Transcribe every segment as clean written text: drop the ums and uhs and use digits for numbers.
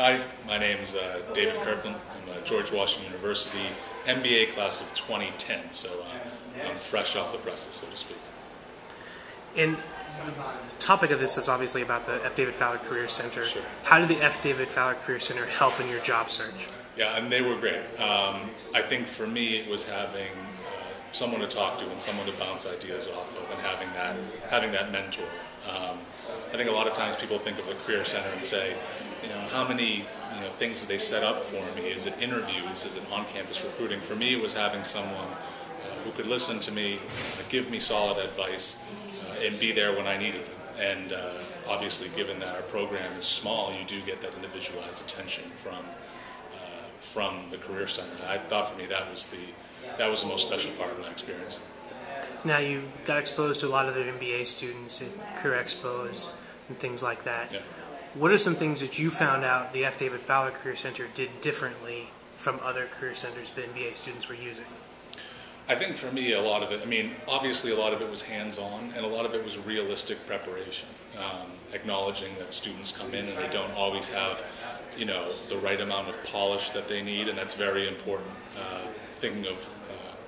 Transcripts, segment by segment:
Hi, my name is David Kirkland. I'm a George Washington University MBA class of 2010, so I'm fresh off the presses, so to speak. And the topic of this is obviously about the F. David Fowler Career Center. Sure. How did the F. David Fowler Career Center help in your job search? Yeah, and they were great. I think for me it was having someone to talk to and someone to bounce ideas off of, and having that mentor. I think a lot of times people think of the Career Center and say, how many things do they set up for me? Is it interviews? Is it on-campus recruiting? For me, it was having someone who could listen to me, give me solid advice, and be there when I needed them. And obviously, given that our program is small, you do get that individualized attention from the Career Center. I thought for me that was the most special part of my experience. Now you got exposed to a lot of the MBA students at career expos and things like that. Yeah. What are some things that you found out the F. David Fowler Career Center did differently from other career centers the MBA students were using? I think for me, a lot of it, obviously a lot of it was hands-on, and a lot of it was realistic preparation, acknowledging that students come in and they don't always have, the right amount of polish that they need, and that's very important. Thinking of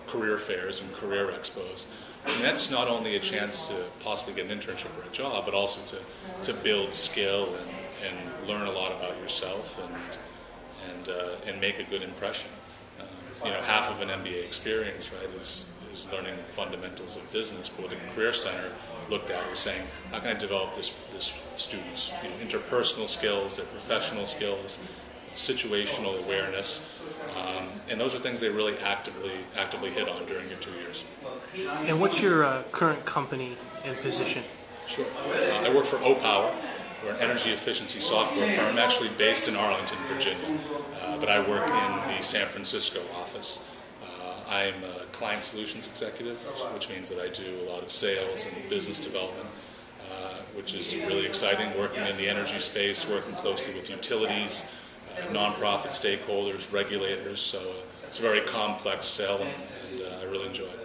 career fairs and career expos, and that's not only a chance to possibly get an internship or a job, but also to build skill and learn a lot about yourself and make a good impression. Half of an MBA experience, right, is learning fundamentals of business. But what the Career Center looked at was saying, how can I develop this student's interpersonal skills, their professional skills, situational awareness, and those are things they really actively hit on during your 2 years. And what's your current company and position? Sure. I work for Power. We're an energy efficiency software firm, actually based in Arlington, Virginia, but I work in the San Francisco office. I'm a client solutions executive, which means that I do a lot of sales and business development, which is really exciting, working in the energy space, working closely with utilities, nonprofit stakeholders, regulators, so it's a very complex sell, and I really enjoy it.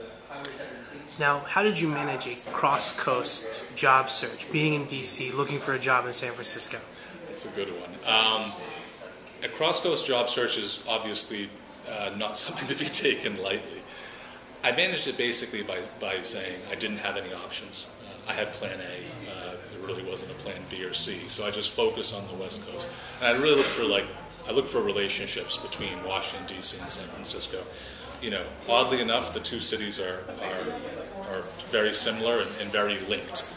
Now, how did you manage a cross-coast job search, being in D.C., looking for a job in San Francisco? That's a good one. A cross-coast job search is obviously not something to be taken lightly. I managed it basically by saying I didn't have any options. I had plan A. There really wasn't a plan B or C, so I just focused on the West Coast. And I really looked for relationships between Washington, D.C. and San Francisco. Oddly enough, the two cities are very similar and very linked.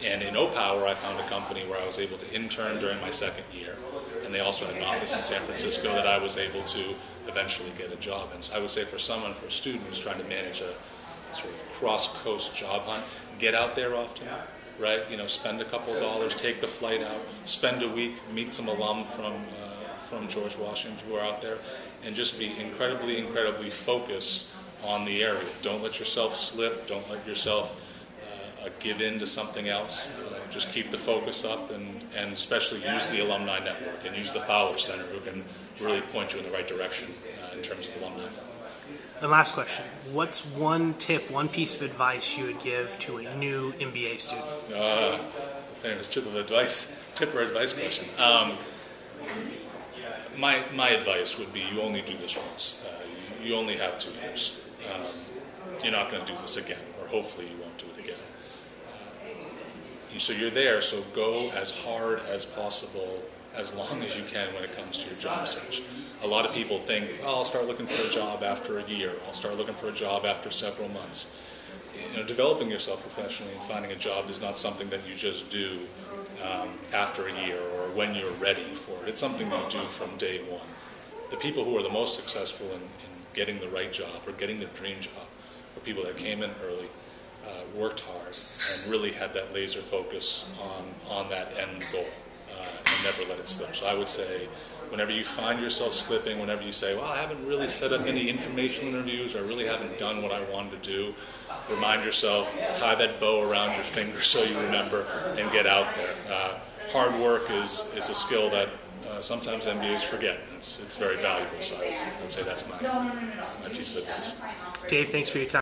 And in Power, I found a company where I was able to intern during my second year, and they also had an office in San Francisco that I was able to eventually get a job in. So I would say for a student who's trying to manage a sort of cross-coast job hunt, get out there often, right? Spend a couple of dollars, take the flight out, spend a week, meet some alum from George Washington who are out there, and just be incredibly focused on the area. Don't let yourself slip. Don't let yourself give in to something else. Just keep the focus up, and especially use the alumni network and use the Fowler Center, who can really point you in the right direction in terms of alumni. And last question, what's one tip, one piece of advice you would give to a new MBA student? The famous tip or advice question. My advice would be you only do this once. You only have 2 years. You're not going to do this again, or hopefully you won't do it again. So you're there, so go as hard as possible, as long as you can when it comes to your job search. A lot of people think, I'll start looking for a job after a year. I'll start looking for a job after several months. Developing yourself professionally and finding a job is not something that you just do after a year or when you're ready for it. It's something you do from day one. The people who are the most successful in getting the right job or getting their dream job are people that came in early, worked hard, and really had that laser focus on that end goal, and never let it slip. So I would say, whenever you find yourself slipping, whenever you say, well, I haven't really set up any informational interviews, or I really haven't done what I wanted to do, remind yourself, tie that bow around your finger so you remember, and get out there. Hard work is a skill that sometimes MBAs forget. It's very valuable, so I would say that's my piece of advice. Dave, thanks for your time.